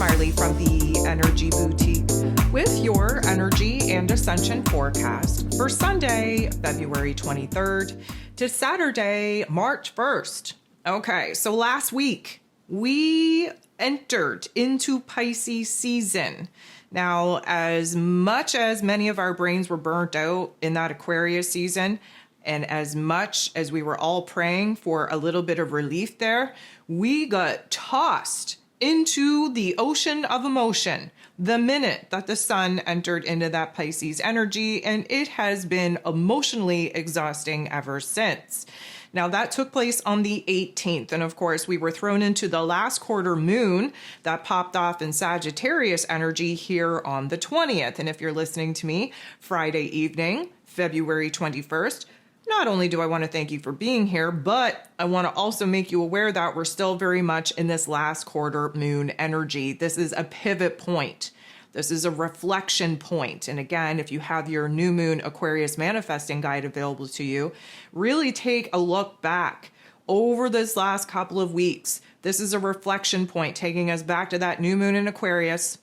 Marley from the Energy Boutique with your energy and ascension forecast for Sunday, February 23rd to Saturday, March 1st. Okay, so last week we entered into Pisces season. Now, as much as many of our brains were burnt out in that Aquarius season, and as much as we were all praying for a little bit of relief there, we got tossed into the ocean of emotion the minute that the sun entered into that Pisces energy, and it has been emotionally exhausting ever since. Now, that took place on the 18th, and of course, we were thrown into the last quarter moon that popped off in Sagittarius energy here on the 20th. And if you're listening to me Friday evening, February 21st, not only do I want to thank you for being here, but I want to also make you aware that we're still very much in this last quarter moon energy. This is a pivot point. This is a reflection point. And again, if you have your new moon Aquarius manifesting guide available to you, really take a look back over this last couple of weeks. This is a reflection point taking us back to that new moon in Aquarius,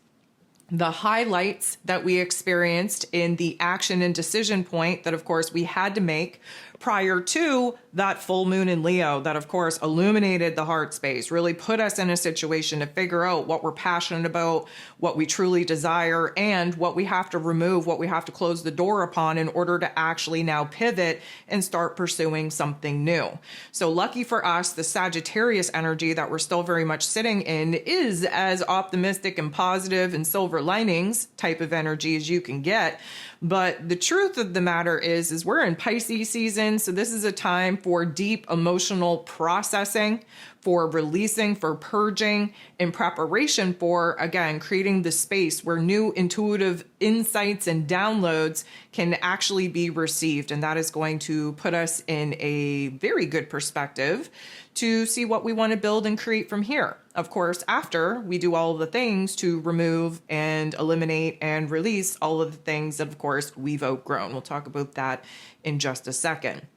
the highlights that we experienced in the action and decision point that, of course, we had to make prior to that full moon in Leo that, of course, illuminated the heart space, really put us in a situation to figure out what we're passionate about, what we truly desire, and what we have to remove, what we have to close the door upon in order to actually now pivot and start pursuing something new. So lucky for us, the Sagittarius energy that we're still very much sitting in is as optimistic and positive and silver linings type of energy as you can get. But the truth of the matter is we're in Pisces season. So this is a time for deep emotional processing, for releasing, for purging, in preparation for, again, creating the space where new intuitive insights and downloads can actually be received. And that is going to put us in a very good perspective to see what we want to build and create from here. Of course, after we do all of the things to remove and eliminate and release all of the things that, of course, we've outgrown. We'll talk about that in just a second.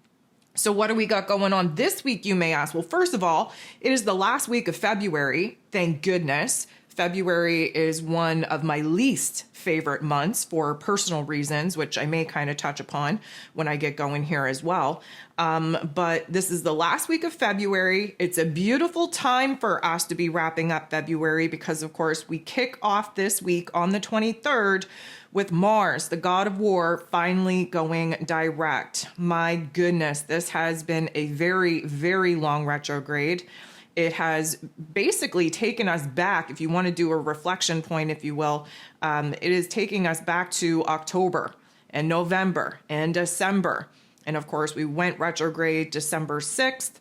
So what do we got going on this week, you may ask? Well, first of all, it is the last week of February. Thank goodness. February is one of my least favorite months for personal reasons, which I may kind of touch upon when I get going here as well. But this is the last week of February. It's a beautiful time for us to be wrapping up February because, of course, we kick off this week on the 23rd with Mars, the god of war, finally going direct. My goodness, this has been a very, very long retrograde. It has basically taken us back, if you want to do a reflection point, if you will, it is taking us back to October and November and December. And of course, we went retrograde December 6th,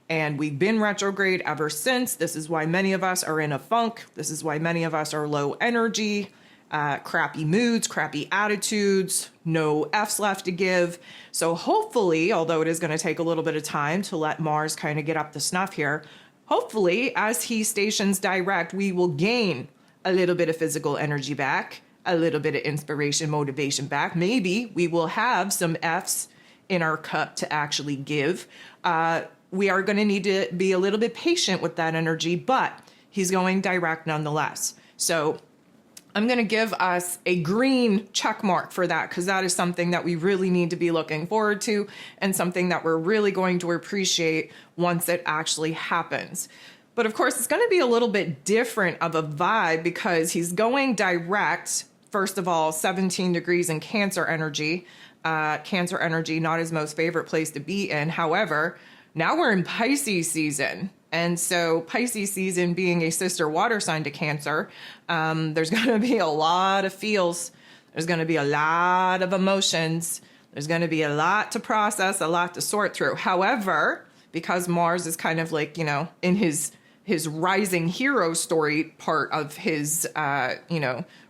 and we've been retrograde ever since. This is why many of us are in a funk. This is why many of us are low energy, crappy moods, crappy attitudes, no F's left to give. So hopefully, although it is going to take a little bit of time to let Mars kind of get up to snuff here, hopefully, as he stations direct, we will gain a little bit of physical energy back, a little bit of inspiration, motivation back. Maybe we will have some F's in our cup to actually give. We are going to need to be a little bit patient with that energy, but he's going direct nonetheless. So I'm going to give us a green check mark for that because that is something that we really need to be looking forward to and something that we're really going to appreciate once it actually happens. But of course, it's going to be a little bit different of a vibe because he's going direct. First of all, 17 degrees in Cancer energy. Cancer energy, not his most favorite place to be in. However, now we're in Pisces season. And so Pisces season being a sister water sign to Cancer, there's going to be a lot of feels. There's going to be a lot of emotions. There's going to be a lot to process, a lot to sort through. However, because Mars is kind of like, in his rising hero story part of his,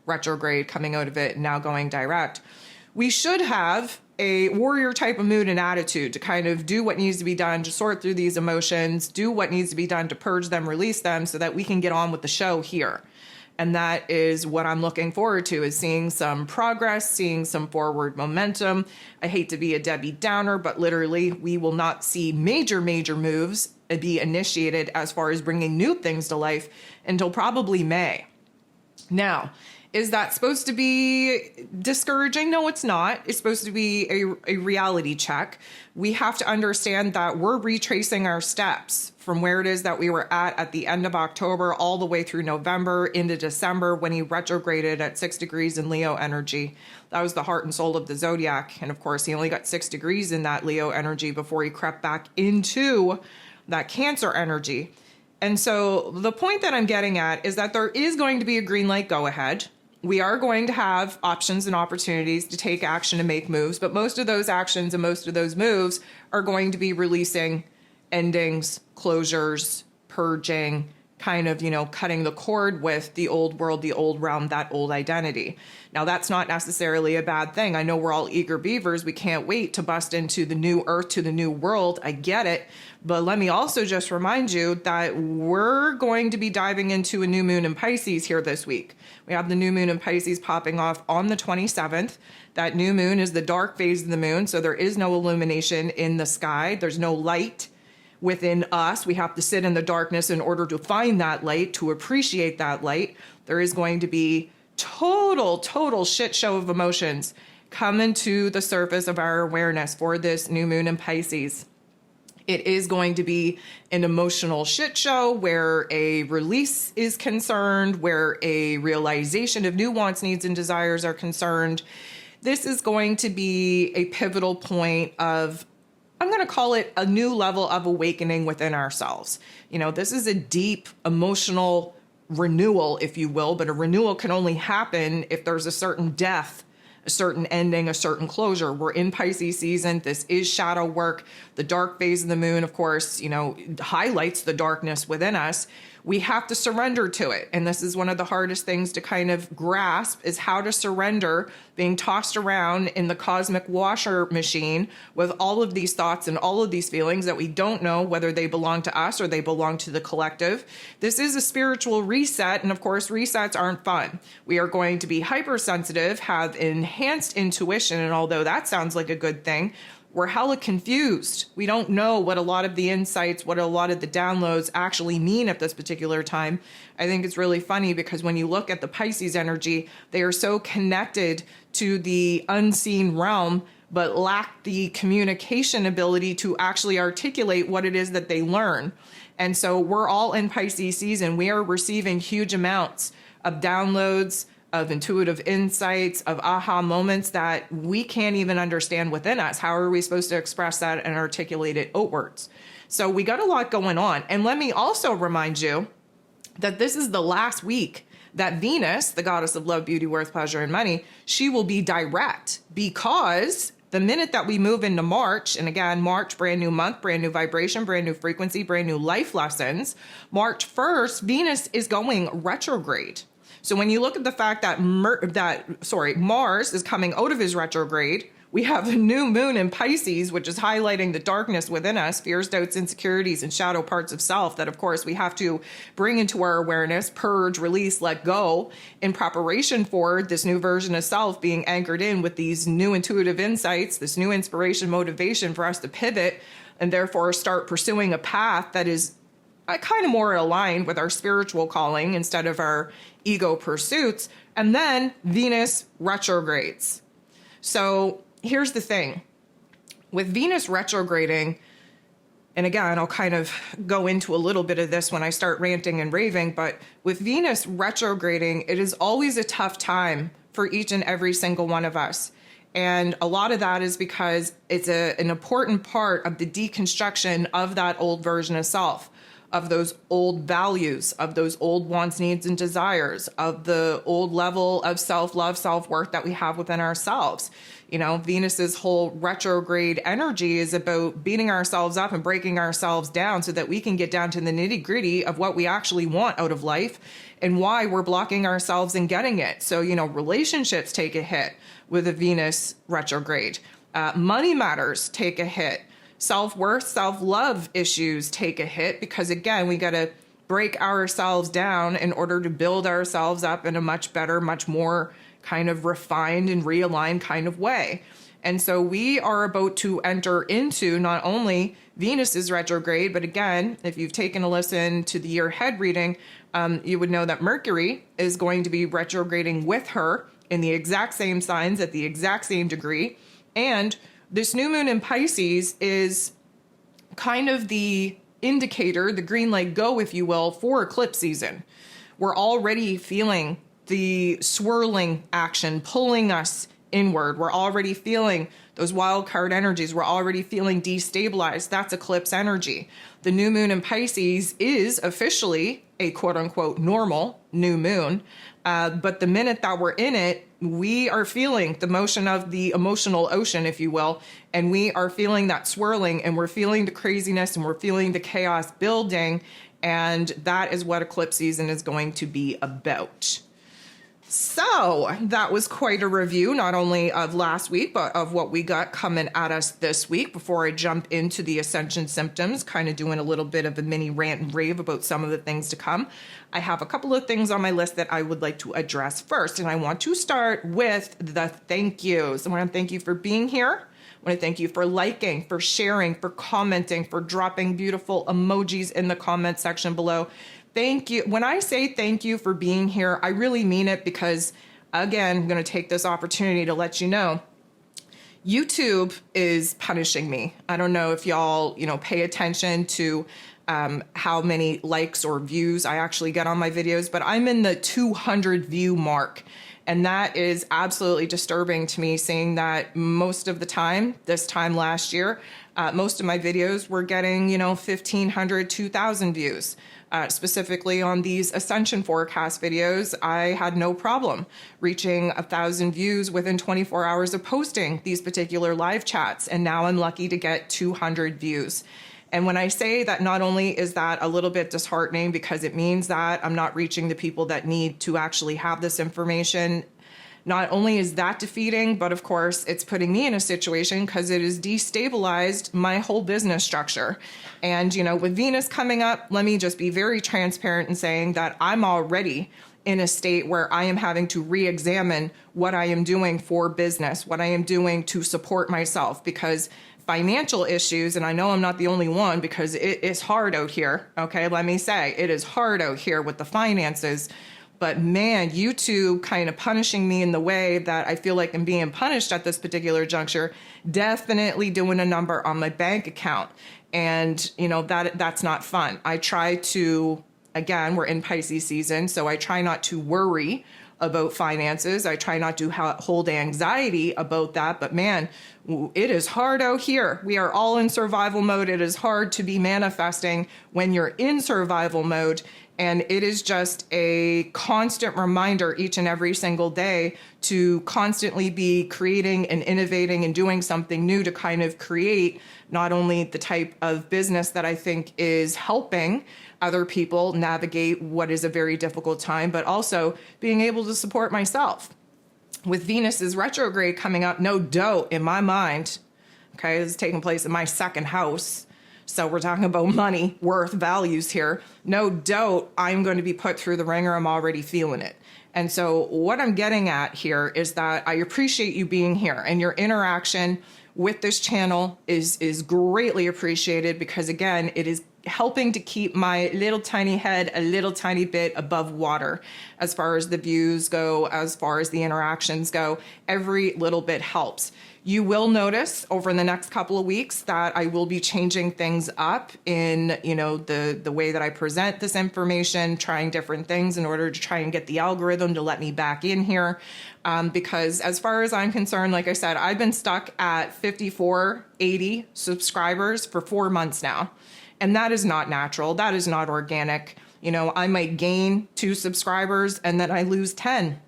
retrograde coming out of it and now going direct, we should have a warrior type of mood and attitude to kind of do what needs to be done to sort through these emotions, do what needs to be done to purge them, release them so that we can get on with the show here. And that is what I'm looking forward to, is seeing some progress, seeing some forward momentum. I hate to be a Debbie Downer, but literally we will not see major moves be initiated as far as bringing new things to life until probably May. Now, is that supposed to be discouraging? No, it's not. It's supposed to be a reality check. We have to understand that we're retracing our steps from where it is that we were at the end of October all the way through November into December when he retrograded at 6 degrees in Leo energy. That was the heart and soul of the zodiac. And of course, he only got 6 degrees in that Leo energy before he crept back into that Cancer energy. And so the point that I'm getting at is that there is going to be a green light go ahead. We are going to have options and opportunities to take action and make moves, but most of those actions and most of those moves are going to be releasing endings, closures, purging, kind of, cutting the cord with the old world, the old realm, that old identity. Now, that's not necessarily a bad thing. I know we're all eager beavers. We can't wait to bust into the new earth, to the new world. I get it. But let me also just remind you that we're going to be diving into a new moon in Pisces here this week. We have the new moon in Pisces popping off on the 27th. That new moon is the dark phase of the moon, so there is no illumination in the sky. There's no light within us. We have to sit in the darkness in order to find that light, to appreciate that light. There is going to be total shit show of emotions coming to the surface of our awareness for this new moon in Pisces. It is going to be an emotional shit show where a release is concerned, where a realization of new wants, needs, and desires are concerned. This is going to be a pivotal point of, I'm going to call it a new level of awakening within ourselves. This is a deep emotional renewal, if you will, but a renewal can only happen if there's a certain death, a certain ending, a certain closure. We're in Pisces season. This is shadow work. The dark phase of the moon, of course, highlights the darkness within us. We have to surrender to it. And this is one of the hardest things to kind of grasp, is how to surrender being tossed around in the cosmic washer machine with all of these thoughts and all of these feelings that we don't know whether they belong to us or they belong to the collective. This is a spiritual reset. And of course, resets aren't fun. We are going to be hypersensitive, have enhanced intuition. And although that sounds like a good thing, we're hella confused. We don't know what a lot of the insights, what a lot of the downloads actually mean at this particular time. I think it's really funny because when you look at the Pisces energy, they are so connected to the unseen realm, but lack the communication ability to actually articulate what it is that they learn. And so we're all in Pisces season. We are receiving huge amounts of downloads, of intuitive insights, of aha moments that we can't even understand within us. How are we supposed to express that and articulate it outwards? So we got a lot going on. And let me also remind you that this is the last week that Venus, the goddess of love, beauty, worth, pleasure, and money, she will be direct, because the minute that we move into March, and again, March, brand new month, brand new vibration, brand new frequency, brand new life lessons, March 1st, Venus is going retrograde. So when you look at the fact that Mars is coming out of his retrograde, we have a new moon in Pisces, which is highlighting the darkness within us, fears, doubts, insecurities, and shadow parts of self that, of course, we have to bring into our awareness, purge, release, let go in preparation for this new version of self being anchored in with these new intuitive insights, this new inspiration, motivation for us to pivot and therefore start pursuing a path that is kind of more aligned with our spiritual calling instead of our ego pursuits. And then Venus retrogrades. So here's the thing with Venus retrograding, and again, I'll kind of go into a little bit of this when I start ranting and raving, but with Venus retrograding, it is always a tough time for each and every single one of us. And a lot of that is because it's an important part of the deconstruction of that old version of self, of those old values, of those old wants, needs, and desires, of the old level of self-love, self-worth that we have within ourselves. Venus's whole retrograde energy is about beating ourselves up and breaking ourselves down so that we can get down to the nitty-gritty of what we actually want out of life and why we're blocking ourselves in getting it. So, relationships take a hit with a Venus retrograde. Money matters take a hit. Self-worth, self-love issues take a hit because, again, we got to break ourselves down in order to build ourselves up in a much better, much more kind of refined and realigned kind of way. And so we are about to enter into not only Venus's retrograde, but again, if you've taken a listen to the year ahead reading, you would know that Mercury is going to be retrograding with her in the exact same signs at the exact same degree. And this new moon in Pisces is kind of the indicator, the green light go, if you will, for eclipse season. We're already feeling the swirling action pulling us inward. We're already feeling those wild card energies. We're already feeling destabilized. That's eclipse energy. The new moon in Pisces is officially a quote unquote normal new moon. But the minute that we're in it, we are feeling the motion of the emotional ocean, if you will, and we are feeling that swirling, and we're feeling the craziness, and we're feeling the chaos building, and that is what eclipse season is going to be about. So that was quite a review, not only of last week, but of what we got coming at us this week. Before I jump into the Ascension symptoms, kind of doing a little bit of a mini rant and rave about some of the things to come, I have a couple of things on my list that I would like to address first. And I want to start with the thank yous. I want to thank you for being here. I want to thank you for liking, for sharing, for commenting, for dropping beautiful emojis in the comment section below. Thank you. When I say thank you for being here, I really mean it because, again, I'm going to take this opportunity to let you know, YouTube is punishing me. I don't know if y'all, pay attention to how many likes or views I actually get on my videos, but I'm in the 200 view mark. And that is absolutely disturbing to me, seeing that most of the time, this time last year, most of my videos were getting, 1,500, 2,000 views. Specifically on these Ascension forecast videos, I had no problem reaching 1,000 views within 24 hours of posting these particular live chats. And now I'm lucky to get 200 views. And when I say that, not only is that a little bit disheartening because it means that I'm not reaching the people that need to actually have this information, not only is that defeating, but of course it's putting me in a situation because it has destabilized my whole business structure. And, with Venus coming up, let me just be very transparent in saying that I'm already in a state where I am having to re-examine what I am doing for business, what I am doing to support myself, because financial issues, and I know I'm not the only one because it is hard out here. Okay, let me say it is hard out here with the finances. But man, YouTube kind of punishing me in the way that I feel like I'm being punished at this particular juncture, definitely doing a number on my bank account. And, that's not fun. I try to, again, we're in Pisces season, so I try not to worry about finances. I try not to hold anxiety about that. But man, it is hard out here. We are all in survival mode. It is hard to be manifesting when you're in survival mode. And it is just a constant reminder each and every single day to constantly be creating and innovating and doing something new to kind of create not only the type of business that I think is helping other people navigate what is a very difficult time, but also being able to support myself. With Venus's retrograde coming up, no doubt in my mind, okay, this is taking place in my second house. So we're talking about money, worth, values here. No doubt I'm going to be put through the ringer. I'm already feeling it. And so what I'm getting at here is that I appreciate you being here, and your interaction with this channel is greatly appreciated because, again, it is helping to keep my little tiny head a little tiny bit above water as far as the views go, as far as the interactions go. Every little bit helps. You will notice over the next couple of weeks that I will be changing things up in, the way that I present this information, trying different things in order to try and get the algorithm to let me back in here. Because as far as I'm concerned, like I said, I've been stuck at 5480 subscribers for 4 months now. And that is not natural. That is not organic. I might gain 2 subscribers and then I lose 10.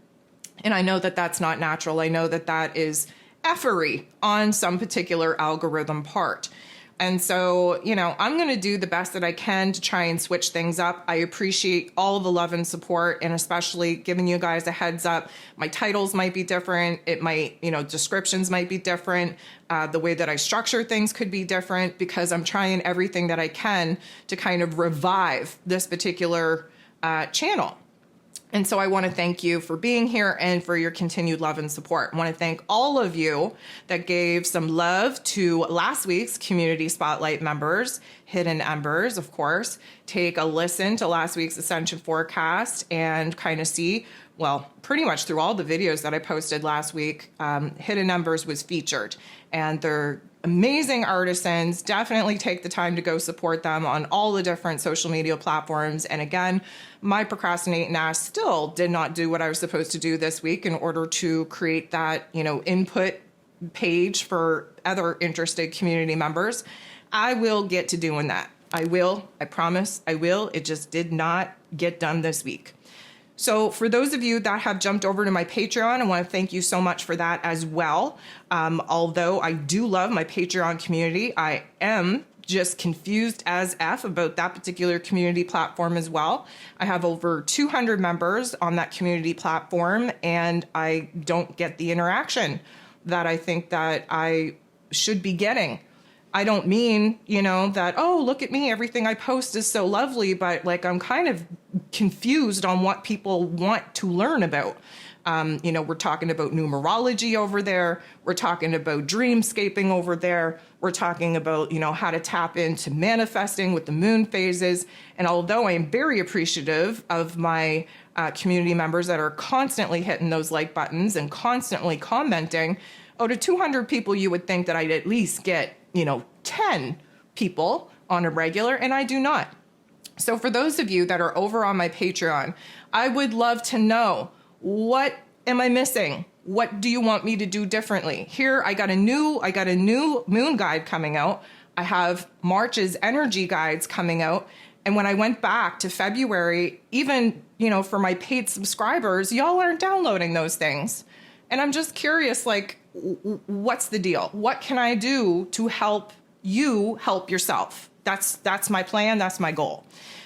And I know that that's not natural. I know that that is effery on some particular algorithm part. And so, I'm going to do the best that I can to try and switch things up. I appreciate all the love and support, and especially giving you guys a heads up. My titles might be different. It might, descriptions might be different. The way that I structure things could be different because I'm trying everything that I can to kind of revive this particular channel. And so I want to thank you for being here and for your continued love and support. I want to thank all of you that gave some love to last week's Community Spotlight members, Hidden Embers, of course. Take a listen to last week's Ascension forecast and kind of see, well, pretty much through all the videos that I posted last week, Hidden Embers was featured. And they're amazing artisans. Definitely take the time to go support them on all the different social media platforms. And again, my procrastinating ass still did not do what I was supposed to do this week in order to create that, input page for other interested community members. I will get to doing that. I will. I promise I will. It just did not get done this week. So for those of you that have jumped over to my Patreon, I want to thank you so much for that as well. Although I do love my Patreon community, I am just confused as F about that particular community platform as well. I have over 200 members on that community platform, and I don't get the interaction that I think that I should be getting. I don't mean, that, oh, look at me, everything I post is so lovely, but I'm kind of confused on what people want to learn about. We're talking about numerology over there. We're talking about dreamscaping over there. We're talking about, how to tap into manifesting with the moon phases. And although I am very appreciative of my community members that are constantly hitting those like buttons and constantly commenting, out of 200 people, you would think that I'd at least get 10 people on a regular, and I do not. So for those of you that are over on my Patreon, I would love to know, what am I missing? What do you want me to do differently? Here, I got a new moon guide coming out. I have March's energy guides coming out. And when I went back to February, even, for my paid subscribers, y'all aren't downloading those things. And I'm just curious, what's the deal? What can I do to help you help yourself? That's my plan. That's my goal.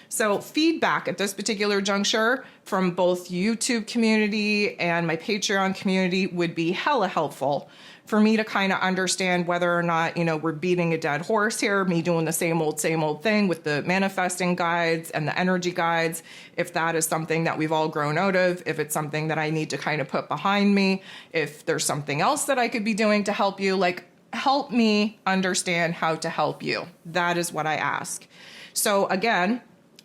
So feedback at this particular juncture from both YouTube community and my Patreon community would be hella helpful for me to kind of understand whether or not, we're beating a dead horse here, me doing the same old thing with the manifesting guides and the energy guides, if that is something that we've all grown out of, if it's something that I need to kind of put behind me, if there's something else that I could be doing to help you, help me understand how to help you. That is what I ask. So again,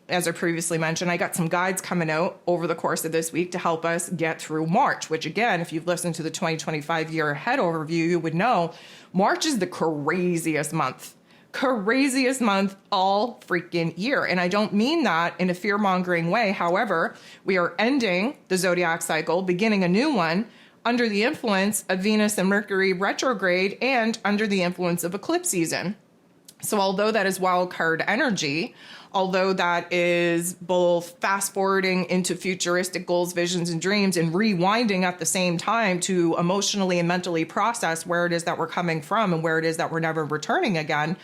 as I previously mentioned, I got some guides coming out over the course of this week to help us get through March, which again, if you've listened to the 2025 year ahead overview, you would know March is the craziest month all freaking year. And I don't mean that in a fear-mongering way. However, we are ending the zodiac cycle, beginning a new one under the influence of Venus and Mercury retrograde and under the influence of eclipse season. So although that is wild card energy, although that is both fast forwarding into futuristic goals, visions, and dreams and rewinding at the same time to emotionally and mentally process where it is that we're coming from and where it is that we're never returning again,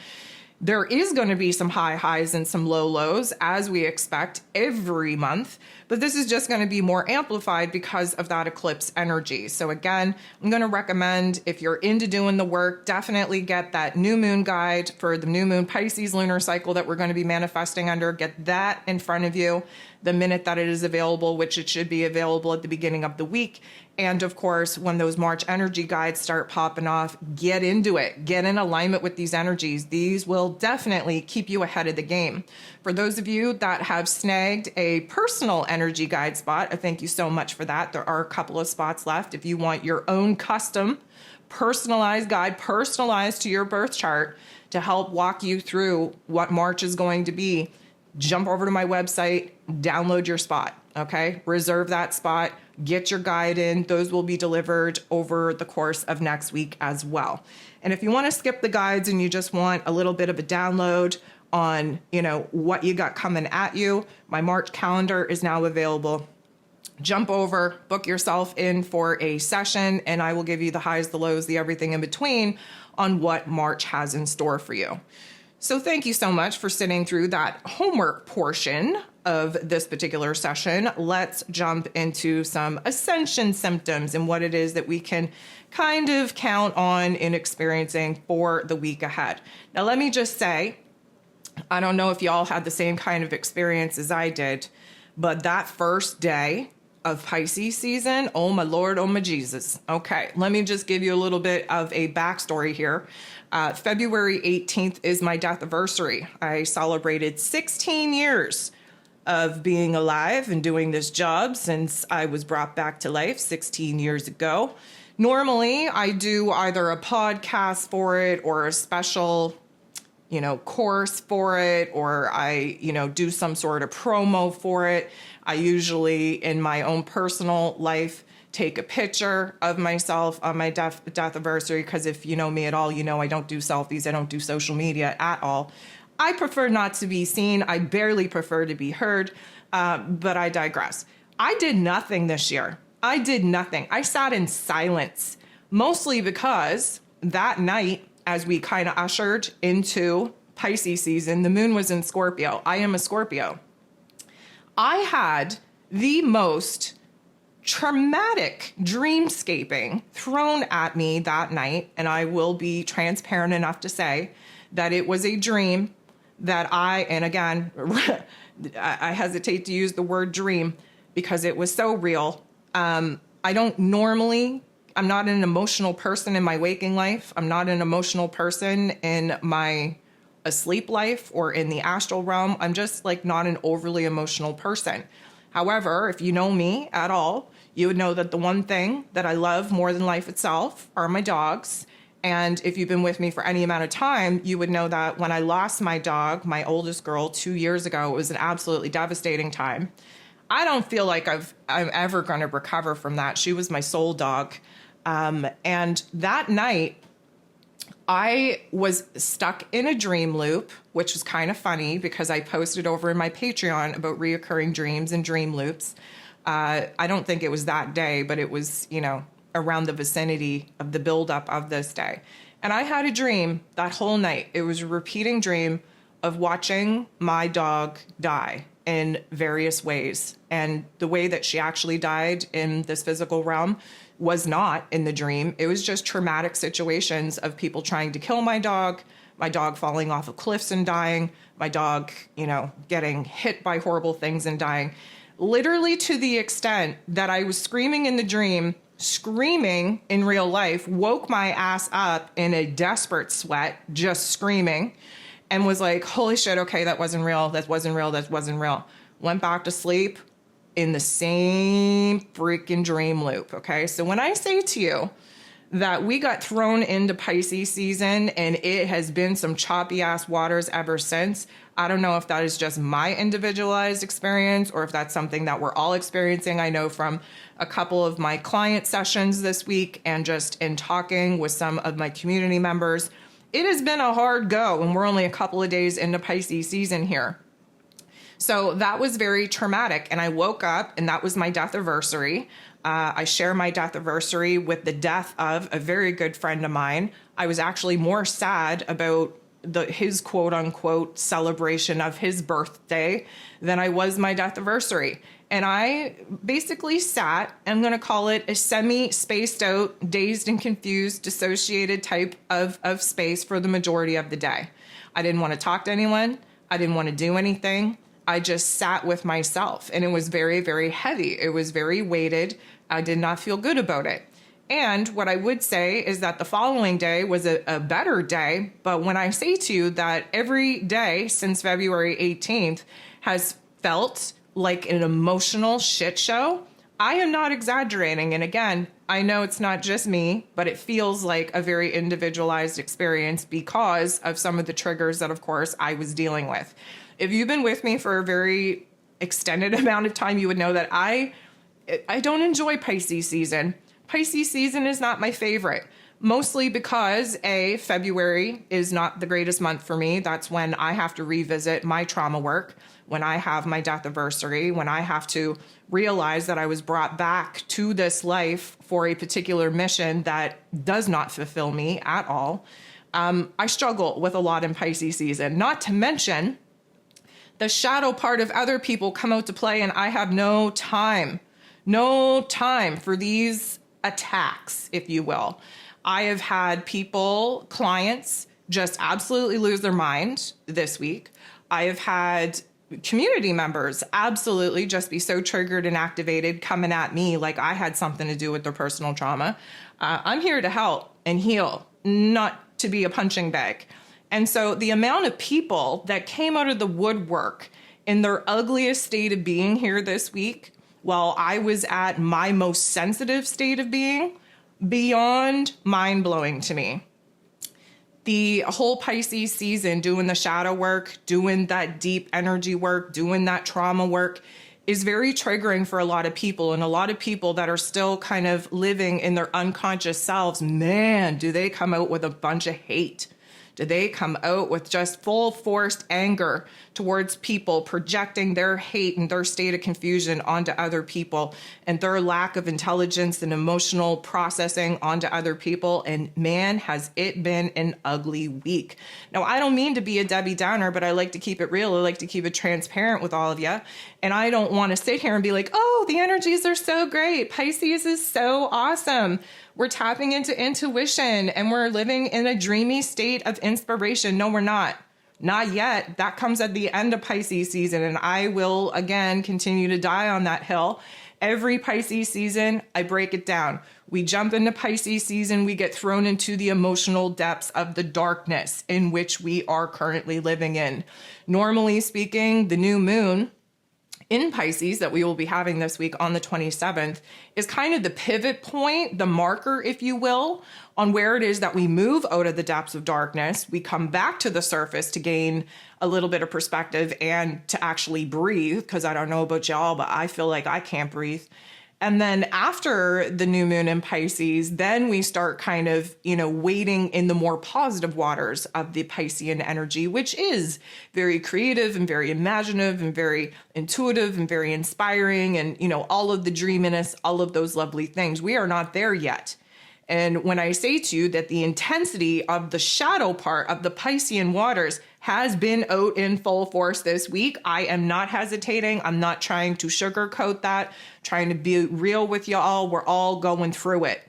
there is going to be some high highs and some low lows as we expect every month, but this is just going to be more amplified because of that eclipse energy. So again, I'm going to recommend, if you're into doing the work, definitely get that new moon guide for the new moon Pisces lunar cycle that we're going to be manifesting under. Get that in front of you the minute that it is available, which it should be available at the beginning of the week. And of course, when those March energy guides start popping off, get into it. Get in alignment with these energies. These will definitely keep you ahead of the game. For those of you that have snagged a personal energy guide spot, I thank you so much for that. There are a couple of spots left. If you want your own custom personalized guide, personalized to your birth chart to help walk you through what March is going to be, jump over to my website, download your spot, okay? Reserve that spot, get your guide in. Those will be delivered over the course of next week as well. And if you want to skip the guides and you just want a little bit of a download on, what you got coming at you, my March calendar is now available. Jump over, book yourself in for a session, and I will give you the highs, the lows, the everything in between on what March has in store for you. So thank you so much for sitting through that homework portion of this particular session. Let's jump into some ascension symptoms and what it is that we can kind of count on in experiencing for the week ahead. Now, let me just say, I don't know if y'all had the same kind of experience as I did, but that first day of Pisces season. Oh my Lord, oh my Jesus. Okay, let me just give you a little bit of a backstory here. February 18th is my death anniversary. I celebrated 16 years of being alive and doing this job since I was brought back to life 16 years ago. Normally, I do either a podcast for it or a special, course for it, or I, do some sort of promo for it. I usually, in my own personal life, take a picture of myself on my death anniversary, because if you know me at all, I don't do selfies. I don't do social media at all. I prefer not to be seen. I barely prefer to be heard, but I digress. I did nothing this year. I did nothing. I sat in silence, mostly because that night, as we kind of ushered into Pisces season, the moon was in Scorpio. I am a Scorpio. I had the most traumatic dreamscaping thrown at me that night, and I will be transparent enough to say that it was a dream that and again, I hesitate to use the word dream because it was so real. I'm not an emotional person in my waking life. I'm not an emotional person in my asleep life or in the astral realm. I'm just not an overly emotional person. However, if you know me at all, you would know that the one thing that I love more than life itself are my dogs. And if you've been with me for any amount of time, you would know that when I lost my dog, my oldest girl, 2 years ago, it was an absolutely devastating time. I don't feel like I'm ever going to recover from that. She was my soul dog. And that night, I was stuck in a dream loop, which was kind of funny because I posted over in my Patreon about reoccurring dreams and dream loops. I don't think it was that day, but it was, around the vicinity of the buildup of this day. And I had a dream that whole night. It was a repeating dream of watching my dog die in various ways. And the way that she actually died in this physical realm was not in the dream. It was just traumatic situations of people trying to kill my dog falling off of cliffs and dying, my dog, getting hit by horrible things and dying. Literally to the extent that I was screaming in the dream, screaming in real life, woke my ass up in a desperate sweat, just screaming, and was like, holy shit, okay, that wasn't real, that wasn't real, that wasn't real. Went back to sleep in the same freaking dream loop, okay? So when I say to you that we got thrown into Pisces season and it has been some choppy ass waters ever since, I don't know if that is just my individualized experience or if that's something that we're all experiencing. I know from a couple of my client sessions this week and just in talking with some of my community members, it has been a hard go, and we're only a couple of days into Pisces season here. So that was very traumatic, and I woke up and that was my death anniversary. I share my death anniversary with the death of a very good friend of mine. I was actually more sad about his quote unquote celebration of his birthday than I was my death anniversary. And I basically sat, I'm going to call it a semi-spaced out, dazed and confused, dissociated type of space for the majority of the day. I didn't want to talk to anyone. I didn't want to do anything. I just sat with myself, and it was very, very heavy. It was very weighted. I did not feel good about it. And what I would say is that the following day was a better day. But when I say to you that every day since February 18th has felt like an emotional shit show, I am not exaggerating. And again, I know it's not just me, but it feels like a very individualized experience because of some of the triggers that, of course, I was dealing with. If you've been with me for a very extended amount of time, you would know that I don't enjoy Pisces season. Pisces season is not my favorite, mostly because February is not the greatest month for me. That's when I have to revisit my trauma work, when I have my death anniversary, when I have to realize that I was brought back to this life for a particular mission that does not fulfill me at all. I struggle with a lot in Pisces season, not to mention the shadow part of other people come out to play, and I have no time for these attacks, if you will. I have had clients just absolutely lose their mind this week. I have had community members absolutely just be so triggered and activated coming at me like I had something to do with their personal trauma. I'm here to help and heal, not to be a punching bag. And so the amount of people that came out of the woodwork in their ugliest state of being here this week, while I was at my most sensitive state of being, beyond mind-blowing to me. The whole Pisces season, doing the shadow work, doing that deep energy work, doing that trauma work is very triggering for a lot of people. And a lot of people that are still kind of living in their unconscious selves, man, do they come out with a bunch of hate. Do they come out with just full forced anger towards people, projecting their hate and their state of confusion onto other people and their lack of intelligence and emotional processing onto other people? And man, has it been an ugly week. Now, I don't mean to be a Debbie Downer, but I like to keep it real. I like to keep it transparent with all of you. And I don't want to sit here and be like, oh, the energies are so great. Pisces is so awesome. We're tapping into intuition and we're living in a dreamy state of inspiration. No, we're not. Not yet. That comes at the end of Pisces season. And I will, again, continue to die on that hill. Every Pisces season, I break it down. We jump into Pisces season, we get thrown into the emotional depths of the darkness in which we are currently living in. Normally speaking, the new moon in Pisces that we will be having this week on the 27th is kind of the pivot point, the marker, if you will, on where it is that we move out of the depths of darkness. We come back to the surface to gain a little bit of perspective and to actually breathe, because I don't know about y'all, but I feel like I can't breathe. And then after the new moon in Pisces, then we start kind of, wading in the more positive waters of the Piscean energy, which is very creative and very imaginative and very intuitive and very inspiring and, all of the dreaminess, all of those lovely things. We are not there yet. And when I say to you that the intensity of the shadow part of the Piscean waters has been out in full force this week, I am not hesitating. I'm not trying to sugarcoat that, trying to be real with y'all. We're all going through it.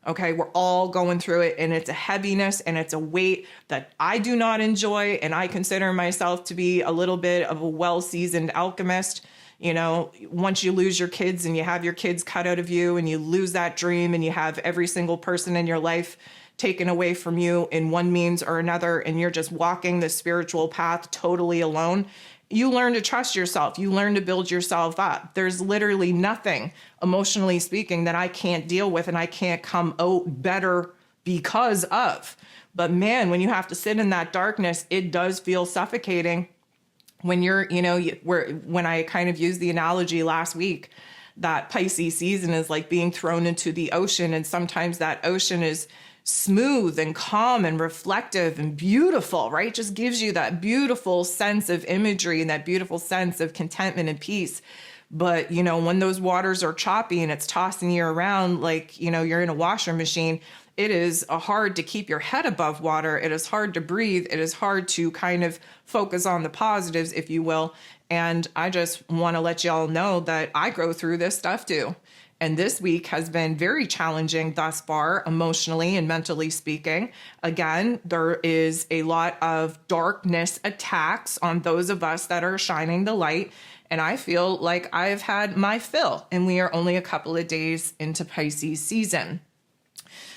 Okay, we're all going through it, and it's a heaviness and it's a weight that I do not enjoy. And I consider myself to be a little bit of a well-seasoned alchemist. Once you lose your kids and you have your kids cut out of you and you lose that dream and you have every single person in your life taken away from you in one means or another, and you're just walking the spiritual path totally alone, you learn to trust yourself. You learn to build yourself up. There's literally nothing, emotionally speaking, that I can't deal with and I can't come out better because of. But man, when you have to sit in that darkness, it does feel suffocating. When you're, when I kind of used the analogy last week, that Pisces season is like being thrown into the ocean. And sometimes that ocean is smooth and calm and reflective and beautiful, right? Just gives you that beautiful sense of imagery and that beautiful sense of contentment and peace. But, when those waters are choppy and it's tossing you around like, you're in a washer machine, it is hard to keep your head above water. It is hard to breathe. It is hard to kind of focus on the positives, if you will. And I just want to let y'all know that I go through this stuff too. And this week has been very challenging thus far, emotionally and mentally speaking. Again, there is a lot of darkness attacks on those of us that are shining the light. And I feel like I've had my fill, and we are only a couple of days into Pisces season.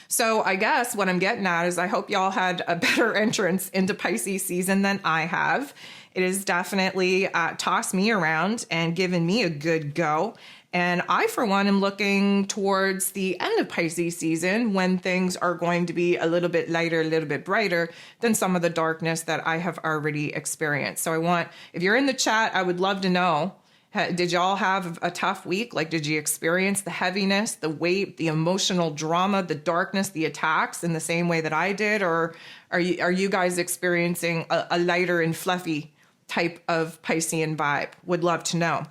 So I guess what I'm getting at is I hope y'all had a better entrance into Pisces season than I have. It has definitely tossed me around and given me a good go. And I, for one, am looking towards the end of Pisces season when things are going to be a little bit lighter, a little bit brighter than some of the darkness that I have already experienced. So if you're in the chat, I would love to know, did y'all have a tough week? Like, did you experience the heaviness, the weight, the emotional drama, the darkness, the attacks in the same way that I did? Or are you guys experiencing a lighter and fluffy type of Piscean vibe? Would love to know.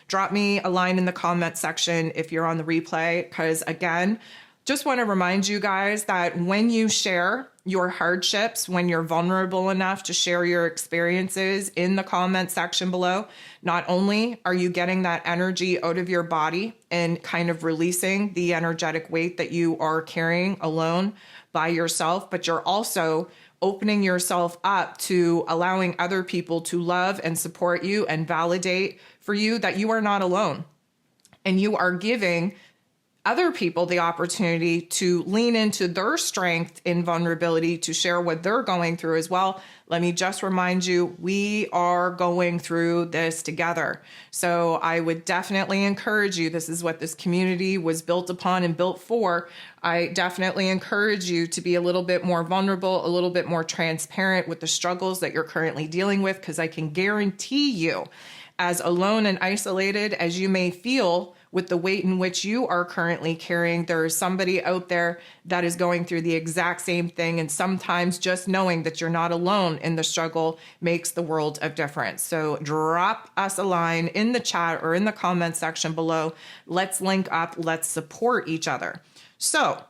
Drop me a line in the comment section if you're on the replay, because again, just want to remind you guys that when you share your hardships, when you're vulnerable enough to share your experiences in the comment section below, not only are you getting that energy out of your body and kind of releasing the energetic weight that you are carrying alone by yourself, but you're also opening yourself up to allowing other people to love and support you and validate for you that you are not alone. And you are giving other people the opportunity to lean into their strength in vulnerability, to share what they're going through as well. Let me just remind you, we are going through this together. So I would definitely encourage you. This is what this community was built upon and built for. I definitely encourage you to be a little bit more vulnerable, a little bit more transparent with the struggles that you're currently dealing with, because I can guarantee you, as alone and isolated as you may feel with the weight in which you are currently carrying, there is somebody out there that is going through the exact same thing. And sometimes just knowing that you're not alone in the struggle makes the world of difference. So drop us a line in the chat or in the comment section below. Let's link up. Let's support each other. So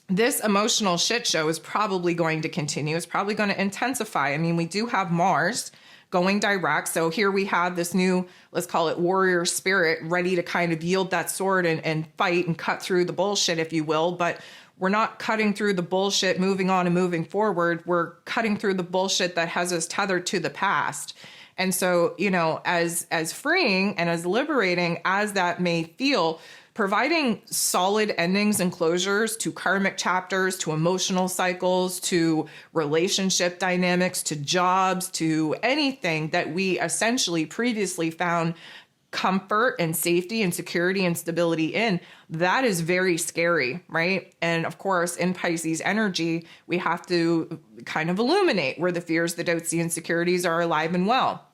this emotional shit show is probably going to continue. It's probably going to intensify. I mean, we do have Mars going direct. So here we have this new, let's call it warrior spirit, ready to kind of yield that sword and fight and cut through the bullshit, if you will. But we're not cutting through the bullshit, moving on and moving forward. We're cutting through the bullshit that has us tethered to the past. And so, you know, as freeing and as liberating as that may feel, providing solid endings and closures to karmic chapters, to emotional cycles, to relationship dynamics, to jobs, to anything that we essentially previously found comfort and safety and security and stability in, that is very scary, right? And of course, in Pisces energy, we have to kind of illuminate where the fears, the doubts, the insecurities are alive and well.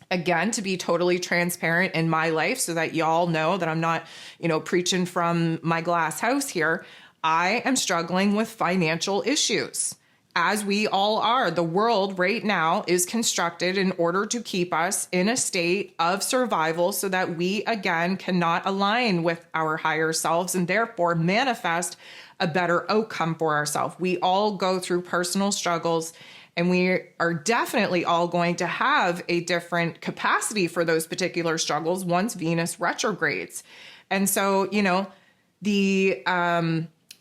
Again, to be totally transparent in my life so that y'all know that I'm not, you know, preaching from my glass house here. I am struggling with financial issues, as we all are. The world right now is constructed in order to keep us in a state of survival so that we, again, cannot align with our higher selves and therefore manifest a better outcome for ourselves. We all go through personal struggles, and we are definitely all going to have a different capacity for those particular struggles once Venus retrogrades. And so, you know, the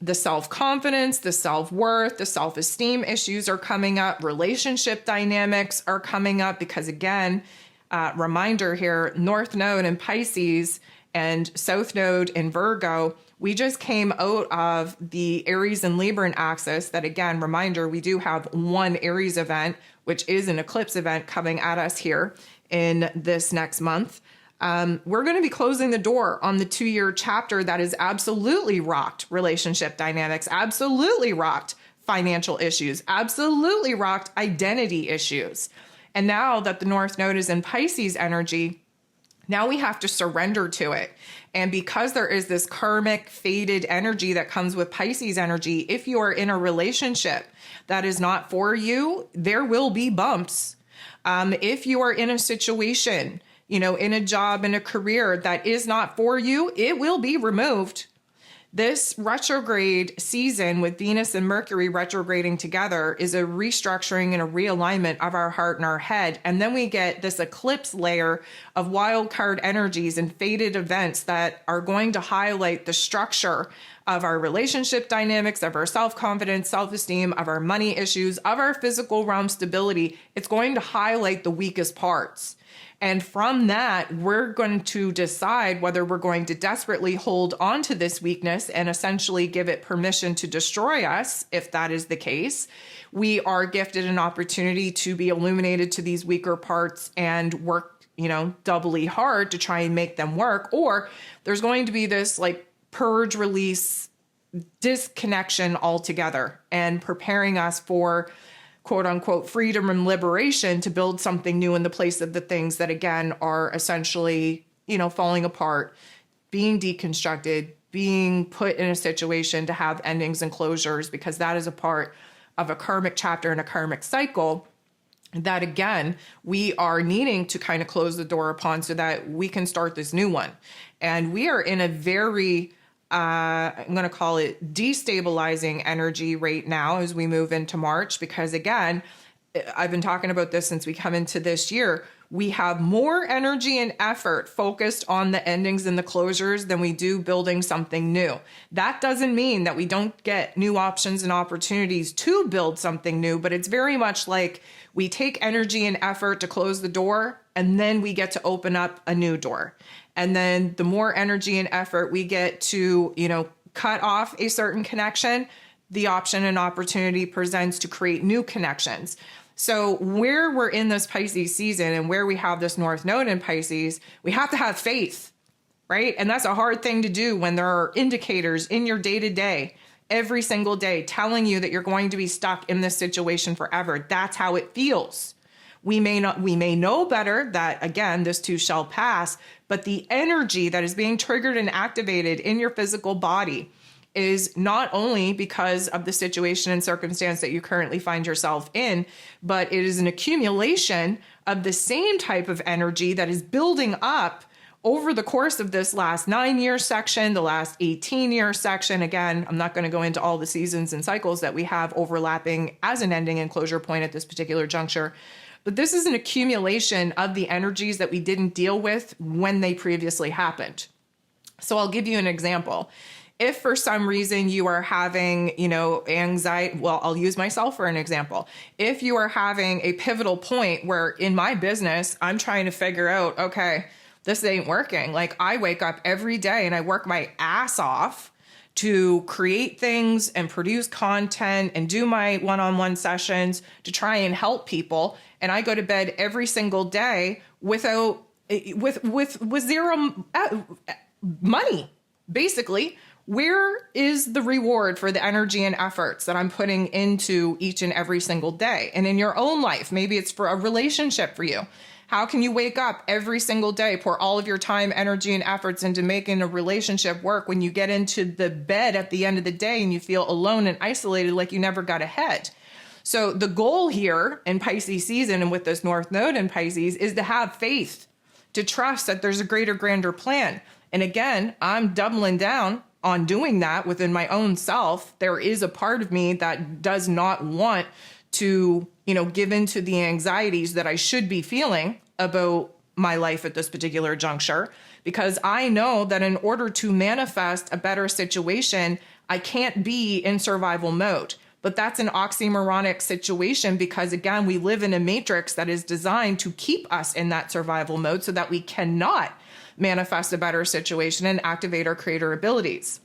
self-confidence, the self-worth, the self-esteem issues are coming up. Relationship dynamics are coming up because, again, reminder here, North Node in Pisces and South Node in Virgo, we just came out of the Aries and Libran axis that, again, reminder, we do have one Aries event, which is an eclipse event coming at us here in this next month. We're going to be closing the door on the 2-year chapter that has absolutely rocked relationship dynamics, absolutely rocked financial issues, absolutely rocked identity issues. And now that the North Node is in Pisces energy, now we have to surrender to it. And because there is this karmic faded energy that comes with Pisces energy, if you are in a relationship that is not for you, there will be bumps. If you are in a situation, you know, in a job, in a career that is not for you, it will be removed. This retrograde season with Venus and Mercury retrograding together is a restructuring and a realignment of our heart and our head. And then we get this eclipse layer of wild card energies and faded events that are going to highlight the structure of our relationship dynamics, of our self-confidence, self-esteem, of our money issues, of our physical realm stability. It's going to highlight the weakest parts. And from that, we're going to decide whether we're going to desperately hold on to this weakness and essentially give it permission to destroy us. If that is the case, we are gifted an opportunity to be illuminated to these weaker parts and work, you know, doubly hard to try and make them work. Or there's going to be this like purge, release, disconnection altogether, and preparing us for quote unquote freedom and liberation to build something new in the place of the things that, again, are essentially, you know, falling apart, being deconstructed, being put in a situation to have endings and closures, because that is a part of a karmic chapter and a karmic cycle that, again, we are needing to kind of close the door upon so that we can start this new one. And we are in a very I'm going to call it destabilizing energy right now as we move into March, because, again, I've been talking about this since we come into this year. We have more energy and effort focused on the endings and the closures than we do building something new. That doesn't mean that we don't get new options and opportunities to build something new, but it's very much like we take energy and effort to close the door, and then we get to open up a new door. And then the more energy and effort we get to, cut off a certain connection, the option and opportunity presents to create new connections. So where we're in this Pisces season and where we have this North Node in Pisces, we have to have faith, right? And that's a hard thing to do when there are indicators in your day-to-day, every single day, telling you that you're going to be stuck in this situation forever. That's how it feels. We may know better that, again, this too shall pass, but the energy that is being triggered and activated in your physical body is not only because of the situation and circumstance that you currently find yourself in, but it is an accumulation of the same type of energy that is building up over the course of this last 9-year section, the last 18-year section. Again, I'm not going to go into all the seasons and cycles that we have overlapping as an ending and closure point at this particular juncture. But this is an accumulation of the energies that we didn't deal with when they previously happened. So I'll give you an example. If for some reason you are having, anxiety, well, I'll use myself for an example. If you are having a pivotal point where in my business, I'm trying to figure out, okay, this ain't working. Like I wake up every day and I work my ass off to create things and produce content and do my one-on-one sessions to try and help people. And I go to bed every single day with zero money, basically. Where is the reward for the energy and efforts that I'm putting into each and every single day? And in your own life, maybe it's for a relationship for you. How can you wake up every single day, pour all of your time, energy, and efforts into making a relationship work when you get into the bed at the end of the day and you feel alone and isolated like you never got ahead? So the goal here in Pisces season and with this North Node in Pisces is to have faith, to trust that there's a greater, grander plan. And again, I'm doubling down on doing that within my own self. There is a part of me that does not want to, give into the anxieties that I should be feeling about my life at this particular juncture, because I know that in order to manifest a better situation, I can't be in survival mode. But that's an oxymoronic situation because, again, we live in a matrix that is designed to keep us in that survival mode so that we cannot manifest a better situation and activate our creator abilities.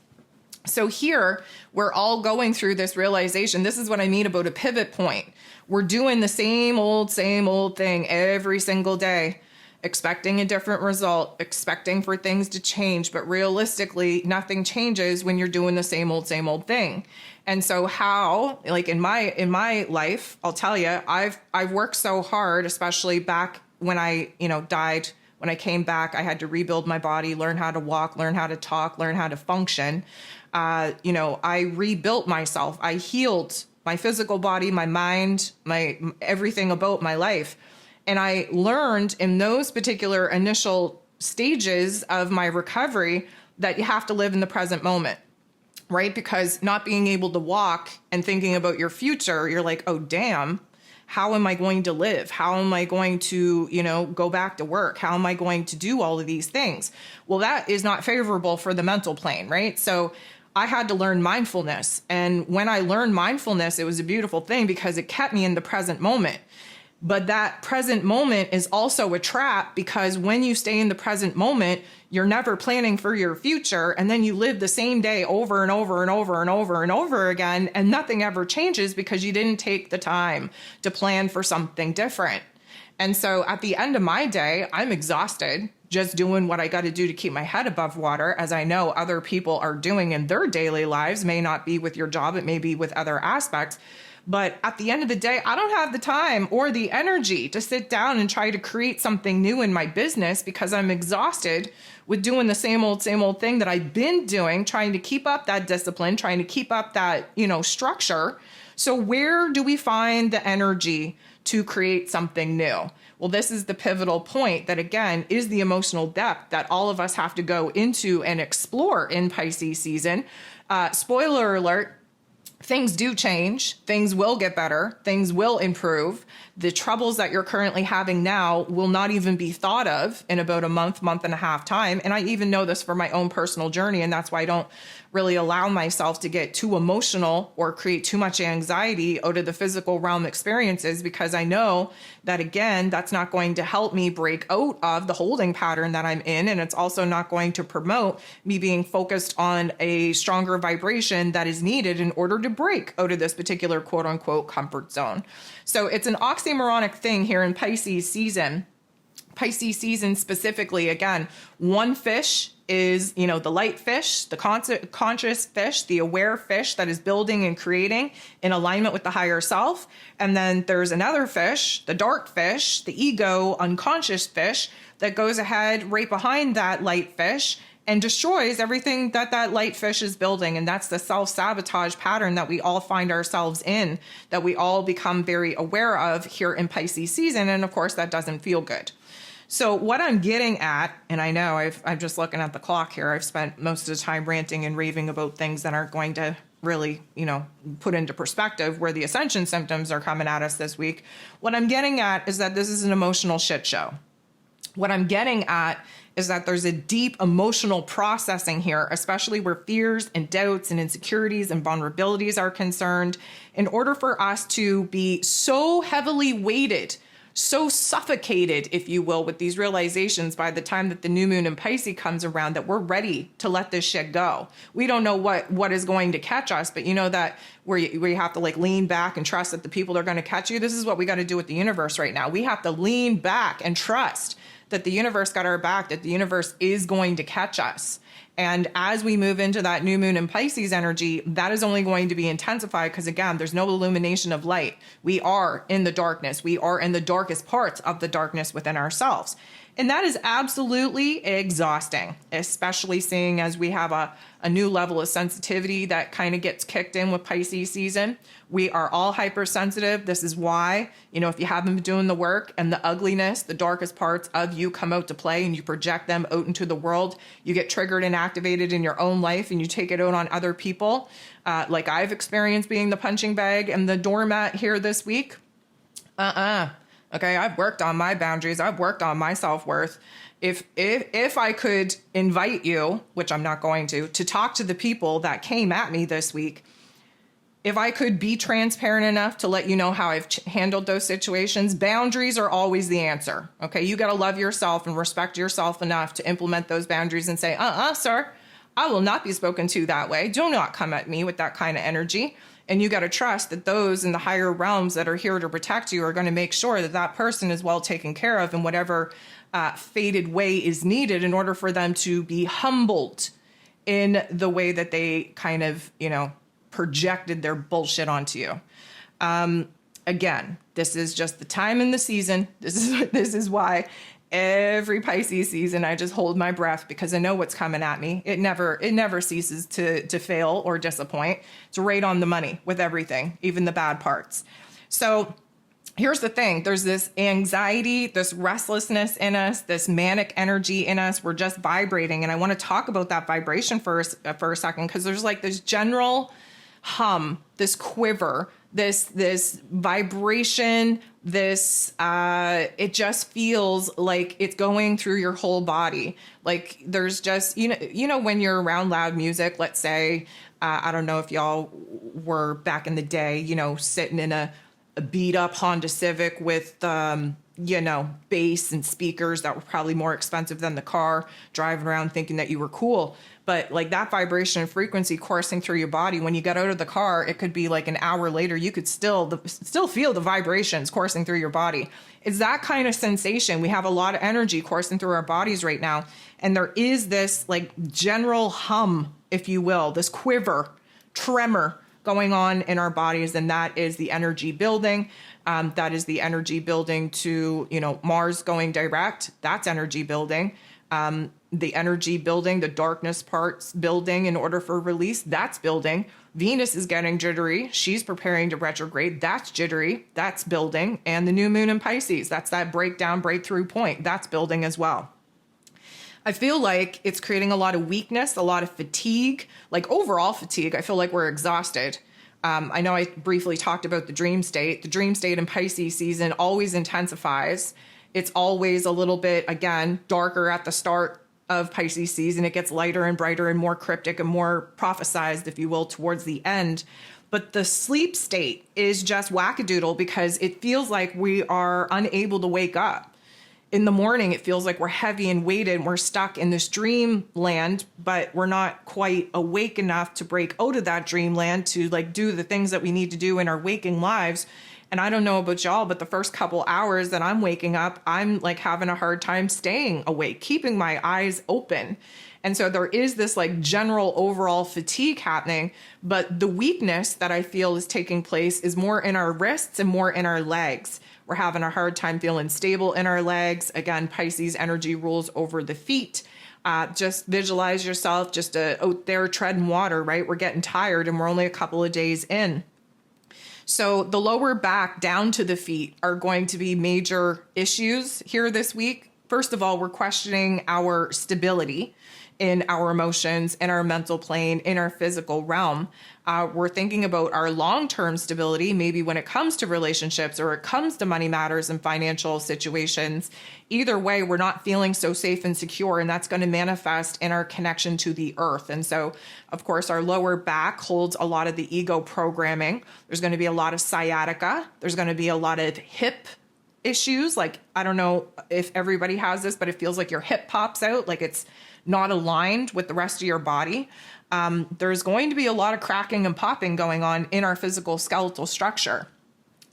So here, we're all going through this realization. This is what I mean about a pivot point. We're doing the same old thing every single day, expecting a different result, expecting for things to change. But realistically, nothing changes when you're doing the same old thing. And so how, like in my life, I'll tell you, I've worked so hard, especially back when I, died. When I came back, I had to rebuild my body, learn how to walk, learn how to talk, learn how to function. I rebuilt myself. I healed my physical body, my mind, my everything about my life. And I learned in those particular initial stages of my recovery that you have to live in the present moment, right? Because not being able to walk and thinking about your future, you're like, oh, damn. How am I going to live? How am I going to, go back to work? How am I going to do all of these things? Well, that is not favorable for the mental plane, right? So I had to learn mindfulness. And when I learned mindfulness, it was a beautiful thing because it kept me in the present moment. But that present moment is also a trap because when you stay in the present moment, you're never planning for your future. And then you live the same day over and over and over and over and over again. And nothing ever changes because you didn't take the time to plan for something different. And so at the end of my day, I'm exhausted just doing what I got to do to keep my head above water, as I know other people are doing in their daily lives. May not be with your job, it may be with other aspects. But at the end of the day, I don't have the time or the energy to sit down and try to create something new in my business because I'm exhausted with doing the same old thing that I've been doing, trying to keep up that discipline, trying to keep up that, structure. So where do we find the energy to create something new? Well, this is the pivotal point that, again, is the emotional depth that all of us have to go into and explore in Pisces season. Spoiler alert. things do change. Things will get better. Things will improve. The troubles that you're currently having now will not even be thought of in about a month and a half time. And I even know this for my own personal journey. And that's why I don't really allow myself to get too emotional or create too much anxiety out of the physical realm experiences, because I know that, again, that's not going to help me break out of the holding pattern that I'm in. And it's also not going to promote me being focused on a stronger vibration that is needed in order to break out of this particular quote unquote comfort zone. So it's an oxymoronic thing here in Pisces season. Pisces season specifically, again, one fish is, the light fish, the conscious fish, the aware fish that is building and creating in alignment with the higher self. And then there's another fish, the dark fish, the ego, unconscious fish that goes ahead right behind that light fish and destroys everything that light fish is building. And that's the self-sabotage pattern that we all find ourselves in, that we all become very aware of here in Pisces season. And of course, that doesn't feel good. So what I'm getting at, and I know I'm just looking at the clock here, I've spent most of the time ranting and raving about things that aren't going to really, put into perspective where the ascension symptoms are coming at us this week. What I'm getting at is that this is an emotional shit show. What I'm getting at is that there's a deep emotional processing here, especially where fears and doubts and insecurities and vulnerabilities are concerned, in order for us to be so heavily weighted, so suffocated, if you will, with these realizations by the time that the new moon in Pisces comes around, that we're ready to let this shit go. We don't know what is going to catch us, but you know that where you have to lean back and trust that the people are going to catch you. This is what we got to do with the universe right now. We have to lean back and trust that the universe got our back, that the universe is going to catch us. And as we move into that new moon in Pisces energy, that is only going to be intensified because, again, there's no illumination of light. We are in the darkness. We are in the darkest parts of the darkness within ourselves. And that is absolutely exhausting, especially seeing as we have a new level of sensitivity that kind of gets kicked in with Pisces season. We are all hypersensitive. This is why, if you haven't been doing the work and the ugliness, the darkest parts of you come out to play and you project them out into the world, you get triggered and activated in your own life and you take it out on other people. Like I've experienced being the punching bag and the doormat here this week. Okay, I've worked on my boundaries. I've worked on my self-worth. If I could invite you, which I'm not going to talk to the people that came at me this week, if I could be transparent enough to let you know how I've handled those situations, boundaries are always the answer. Okay, you got to love yourself and respect yourself enough to implement those boundaries and say, sir, I will not be spoken to that way. Do not come at me with that kind of energy. And you got to trust that those in the higher realms that are here to protect you are going to make sure that that person is well taken care of in whatever fated way is needed in order for them to be humbled in the way that they kind of, projected their bullshit onto you. Again, this is just the time in the season. This is why every Pisces season I just hold my breath, because I know what's coming at me. It never ceases to fail or disappoint. It's right on the money with everything, even the bad parts. So here's the thing. There's this anxiety, this restlessness in us, this manic energy in us. We're just vibrating. And I want to talk about that vibration for a second, because there's this general hum, this quiver, this vibration, this it just feels like it's going through your whole body. Like there's just when you're around loud music, let's say I don't know if y'all were back in the day, sitting in a beat up Honda Civic with bass and speakers that were probably more expensive than the car, driving around thinking that you were cool. But that vibration and frequency coursing through your body, when you get out of the car, it could be an hour later, you could still feel the vibrations coursing through your body. It's that kind of sensation. We have a lot of energy coursing through our bodies right now. And there is this general hum, if you will, this quiver, tremor going on in our bodies. And that is the energy building. That is the energy building to, Mars going direct. That's energy building. The energy building, the darkness parts building in order for release, that's building. Venus is getting jittery. She's preparing to retrograde. That's jittery. That's building. And the new moon in Pisces, that's that breakthrough point. That's building as well. I feel like it's creating a lot of weakness, a lot of fatigue, overall fatigue. I feel like we're exhausted. I know I briefly talked about the dream state. The dream state in Pisces season always intensifies. It's always a little bit, again, darker at the start of Pisces season. It gets lighter and brighter and more cryptic and more prophesized, if you will, towards the end. But the sleep state is just wackadoodle because it feels like we are unable to wake up. In the morning, it feels like we're heavy and weighted and we're stuck in this dreamland, but we're not quite awake enough to break out of that dreamland to like do the things that we need to do in our waking lives. And I don't know about y'all, but the first couple hours that I'm waking up, I'm like having a hard time staying awake, keeping my eyes open. And so there is this like general overall fatigue happening, but the weakness that I feel is taking place is more in our wrists and more in our legs. We're having a hard time feeling stable in our legs. Again, Pisces energy rules over the feet. Just visualize yourself just out there treading water, right? We're getting tired and we're only a couple of days in. So the lower back down to the feet are going to be major issues here this week. First of all, we're questioning our stability in our emotions, in our mental plane, in our physical realm. We're thinking about our long-term stability, maybe when it comes to relationships or it comes to money matters and financial situations. Either way, we're not feeling so safe and secure, and that's going to manifest in our connection to the earth. And so, of course, our lower back holds a lot of the ego programming. There's going to be a lot of sciatica. There's going to be a lot of hip issues. Like, I don't know if everybody has this, but it feels like your hip pops out, like it's not aligned with the rest of your body. There's going to be a lot of cracking and popping going on in our physical skeletal structure.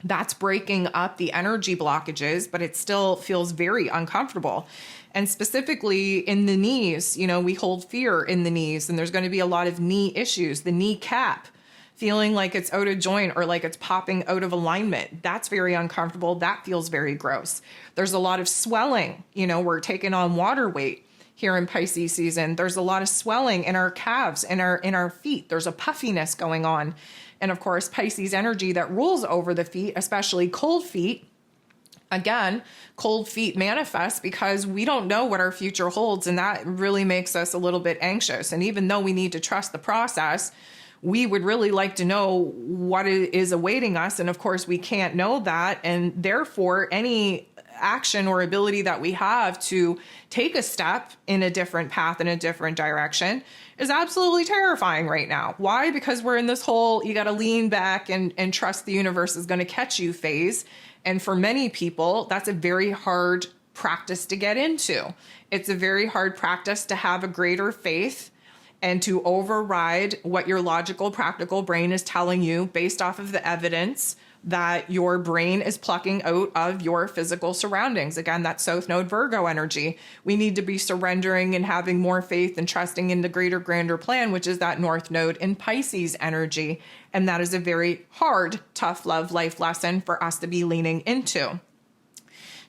That's breaking up the energy blockages, but it still feels very uncomfortable. And specifically in the knees, we hold fear in the knees, and there's going to be a lot of knee issues. The kneecap feeling like it's out of joint or like it's popping out of alignment. That's very uncomfortable. That feels very gross. There's a lot of swelling. We're taking on water weight here in Pisces season. There's a lot of swelling in our calves, in our feet. There's a puffiness going on. And of course, Pisces energy that rules over the feet, especially cold feet. Again, cold feet manifest because we don't know what our future holds. And that really makes us a little bit anxious. And even though we need to trust the process, we would really like to know what is awaiting us. And of course, we can't know that. And therefore, any action or ability that we have to take a step in a different path, in a different direction, is absolutely terrifying right now. Why? Because we're in this whole, you got to lean back and trust the universe is going to catch you phase. And for many people, that's a very hard practice to get into. It's a very hard practice to have a greater faith and to override what your logical, practical brain is telling you based off of the evidence that your brain is plucking out of your physical surroundings. Again, that South Node Virgo energy. We need to be surrendering and having more faith and trusting in the greater, grander plan, which is that North Node in Pisces energy. And that is a very hard, tough love life lesson for us to be leaning into.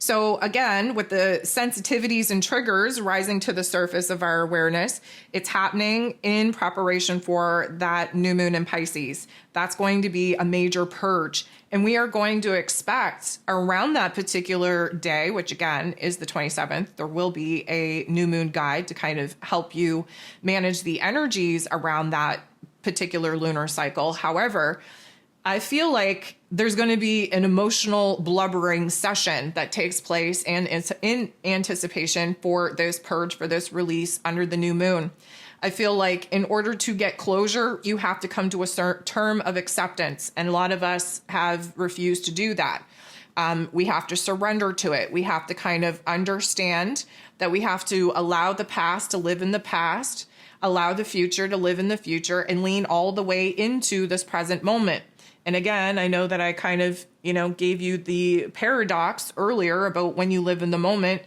So again, with the sensitivities and triggers rising to the surface of our awareness, it's happening in preparation for that new moon in Pisces. That's going to be a major purge. And we are going to expect around that particular day, which again is the 27th, there will be a new moon guide to kind of help you manage the energies around that particular lunar cycle. However, I feel like there's going to be an emotional blubbering session that takes place and in anticipation for this purge, for this release under the new moon. I feel like in order to get closure, you have to come to a term of acceptance. And a lot of us have refused to do that. We have to surrender to it. We have to kind of understand that we have to allow the past to live in the past, allow the future to live in the future, and lean all the way into this present moment. And again, I know that I kind of, gave you the paradox earlier about when you live in the moment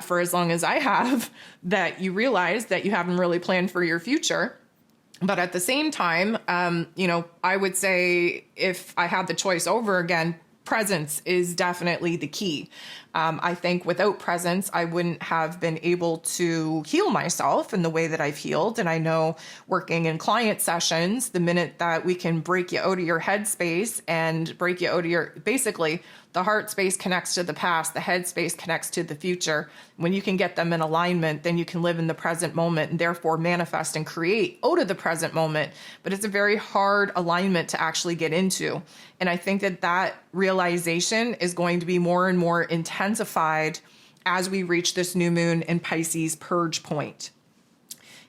for as long as I have, that you realize that you haven't really planned for your future. But at the same time, I would say if I had the choice over again, presence is definitely the key. I think without presence, I wouldn't have been able to heal myself in the way that I've healed. And I know working in client sessions, the minute that we can break you out of your headspace and break you out of your, basically, the heart space connects to the past, the head space connects to the future. When you can get them in alignment, then you can live in the present moment and therefore manifest and create out of the present moment. But it's a very hard alignment to actually get into. And I think that that realization is going to be more and more intensified as we reach this new moon in Pisces purge point.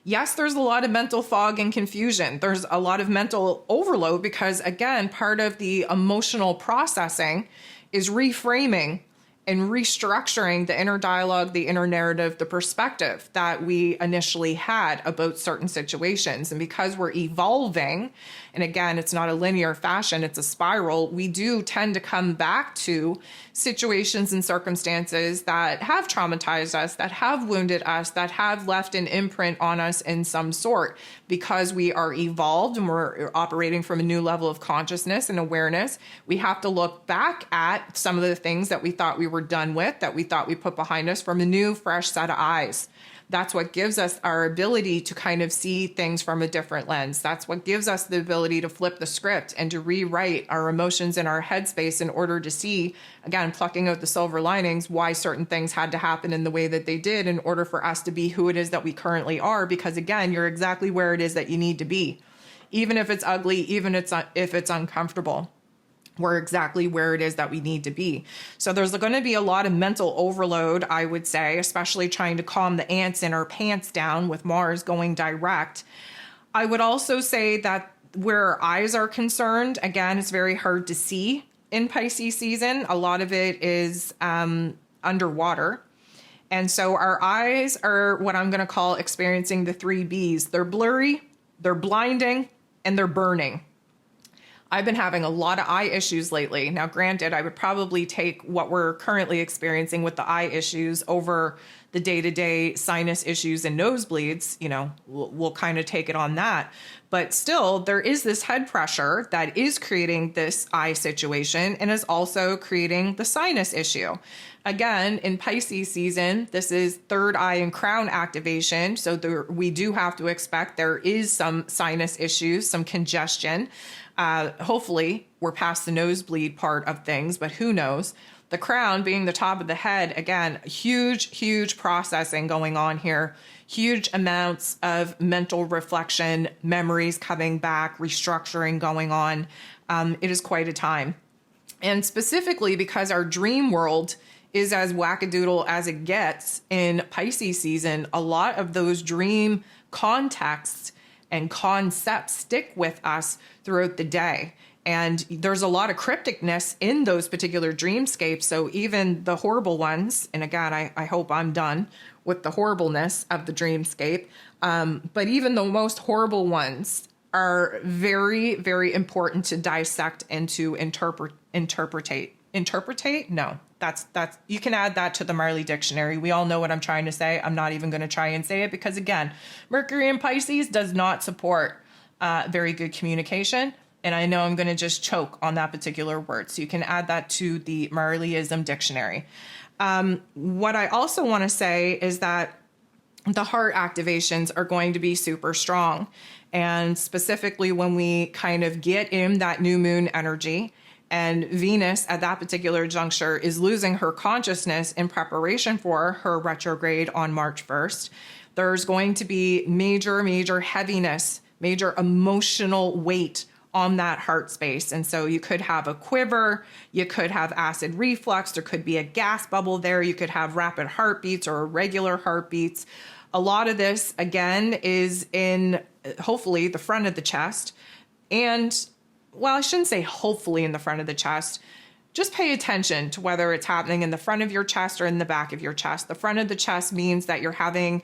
Yes, there's a lot of mental fog and confusion. There's a lot of mental overload because, again, part of the emotional processing is reframing and restructuring the inner dialogue, the inner narrative, the perspective that we initially had about certain situations. And because we're evolving, and again, it's not a linear fashion, it's a spiral, we do tend to come back to situations and circumstances that have traumatized us, that have wounded us, that have left an imprint on us in some sort. Because we are evolved and we're operating from a new level of consciousness and awareness, we have to look back at some of the things that we thought we were done with, that we thought we put behind us from a new, fresh set of eyes. That's what gives us our ability to kind of see things from a different lens. That's what gives us the ability to flip the script and to rewrite our emotions in our headspace in order to see, again, plucking out the silver linings, why certain things had to happen in the way that they did in order for us to be who it is that we currently are. Because again, you're exactly where it is that you need to be. Even if it's ugly, even if it's uncomfortable. We're exactly where it is that we need to be. So there's going to be a lot of mental overload, I would say, especially trying to calm the ants in our pants down with Mars going direct. I would also say that where our eyes are concerned, again, it's very hard to see in Pisces season. A lot of it is underwater. And so our eyes are what I'm going to call experiencing the 3 Bs. They're blurry, they're blinding, and they're burning. I've been having a lot of eye issues lately. Now, granted, I would probably take what we're currently experiencing with the eye issues over the day-to-day sinus issues and nosebleeds. You know, we'll kind of take it on that. But still, there is this head pressure that is creating this eye situation and is also creating the sinus issue. Again, in Pisces season, this is third eye and crown activation. So we do have to expect there is some sinus issues, some congestion. Hopefully we're past the nosebleed part of things, but who knows? The crown being the top of the head, again, huge processing going on here. Huge amounts of mental reflection, memories coming back, restructuring going on. It is quite a time. And specifically because our dream world is as wackadoodle as it gets in Pisces season, a lot of those dream contexts and concepts stick with us throughout the day. And there's a lot of crypticness in those particular dreamscapes. So even the horrible ones, and again, I hope I'm done with the horribleness of the dreamscape. But even the most horrible ones are very, very important to dissect and to interpretate. No, that's you can add that to the Marley dictionary. We all know what I'm trying to say. I'm not even going to try and say it because, again, Mercury in Pisces does not support very good communication. And I know I'm going to just choke on that particular word. So you can add that to the Marleyism dictionary. What I also want to say is that the heart activations are going to be super strong. And specifically when we kind of get in that new moon energy, and Venus at that particular juncture is losing her consciousness in preparation for her retrograde on March 1st. There's going to be major heaviness, major emotional weight on that heart space. And so you could have a quiver, you could have acid reflux, there could be a gas bubble there, you could have rapid heartbeats or irregular heartbeats. A lot of this, again, is in hopefully the front of the chest. And well, I shouldn't say hopefully in the front of the chest. Just pay attention to whether it's happening in the front of your chest or in the back of your chest. The front of the chest means that you're having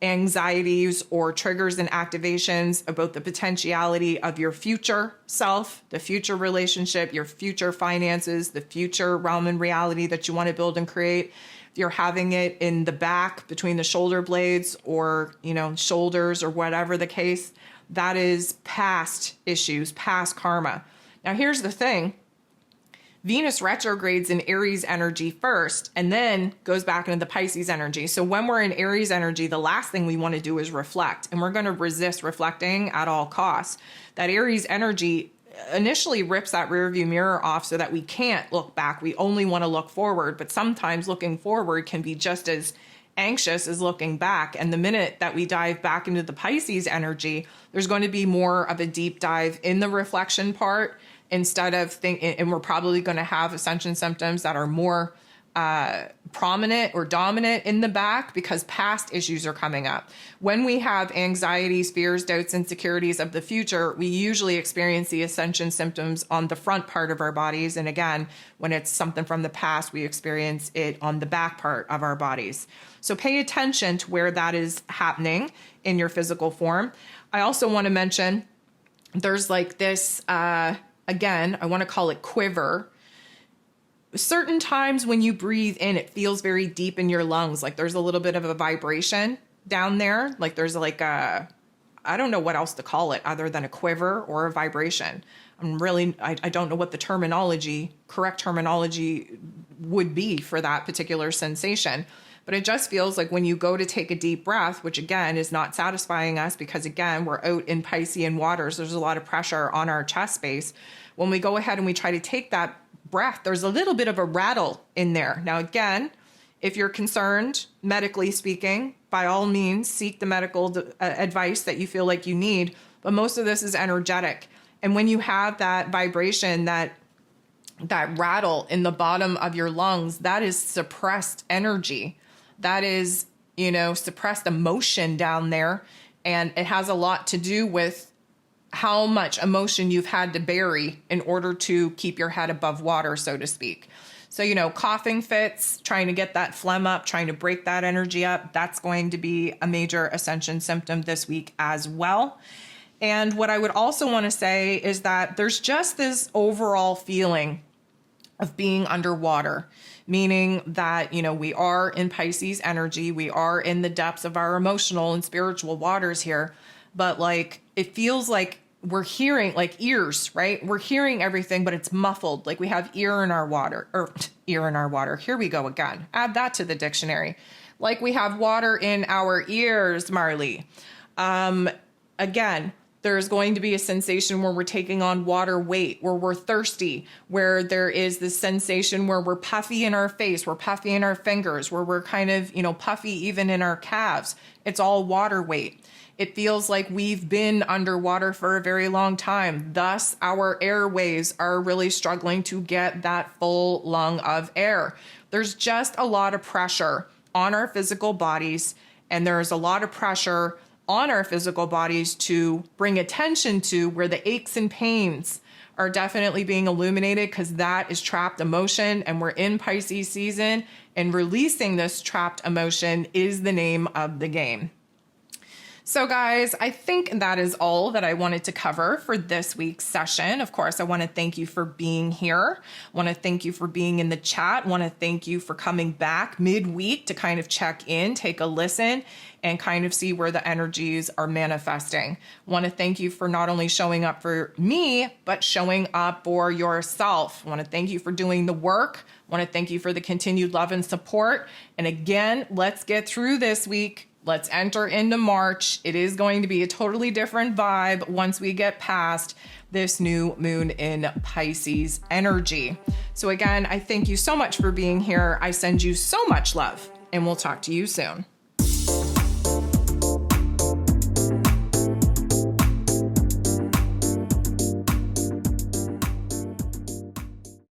anxieties or triggers and activations about the potentiality of your future self, the future relationship, your future finances, the future realm and reality that you want to build and create. If you're having it in the back between the shoulder blades or, shoulders or whatever the case, that is past issues, past karma. Now, here's the thing. Venus retrogrades in Aries energy first and then goes back into the Pisces energy. So when we're in Aries energy, the last thing we want to do is reflect, and we're going to resist reflecting at all costs. That Aries energy initially rips that rear view mirror off so that we can't look back. We only want to look forward, but sometimes looking forward can be just as anxious as looking back. And the minute that we dive back into the Pisces energy, there's going to be more of a deep dive in the reflection part instead of and we're probably going to have ascension symptoms that are more prominent or dominant in the back because past issues are coming up. When we have anxieties, fears, doubts, insecurities of the future, we usually experience the ascension symptoms on the front part of our bodies. And again, when it's something from the past, we experience it on the back part of our bodies. So pay attention to where that is happening in your physical form. I also want to mention there's like this, again, I want to call it quiver. Certain times when you breathe in, it feels very deep in your lungs. Like there's a little bit of a vibration down there. Like there's like I don't know what else to call it other than a quiver or a vibration. I don't know what the correct terminology would be for that particular sensation. But it just feels like when you go to take a deep breath, which again is not satisfying us because again, we're out in Piscean waters. There's a lot of pressure on our chest space. When we go ahead and we try to take that breath, there's a little bit of a rattle in there. Now, again, if you're concerned, medically speaking, by all means, seek the medical advice that you feel like you need. But most of this is energetic. And when you have that vibration, that rattle in the bottom of your lungs, that is suppressed energy. That is, suppressed emotion down there. And it has a lot to do with how much emotion you've had to bury in order to keep your head above water, so to speak. So, coughing fits, trying to get that phlegm up, trying to break that energy up, that's going to be a major ascension symptom this week as well. And what I would also want to say is that there's just this overall feeling of being underwater, meaning that, we are in Pisces energy. We are in the depths of our emotional and spiritual waters here. But like, it feels like we're hearing like ears, right? We're hearing everything, but it's muffled. Like we have ear in our water. Here we go again. Add that to the dictionary. Like we have water in our ears, Marley. Again, there's going to be a sensation where we're taking on water weight, where we're thirsty, where there is this sensation where we're puffy in our face, we're puffy in our fingers, where we're kind of, puffy even in our calves. It's all water weight. It feels like we've been underwater for a very long time. Thus, our airways are really struggling to get that full lung of air. There's just a lot of pressure on our physical bodies, and there's a lot of pressure on our physical bodies to bring attention to where the aches and pains are definitely being illuminated, because that is trapped emotion, and we're in Pisces season, and releasing this trapped emotion is the name of the game. So guys, I think that is all that I wanted to cover for this week's session. Of course, I want to thank you for being here. I want to thank you for being in the chat. I want to thank you for coming back midweek to kind of check in, take a listen, and kind of see where the energies are manifesting. I want to thank you for not only showing up for me, but showing up for yourself. I want to thank you for doing the work. I want to thank you for the continued love and support. And again, let's get through this week. Let's enter into March. It is going to be a totally different vibe once we get past this new moon in Pisces energy. So again, I thank you so much for being here. I send you so much love, and we'll talk to you soon.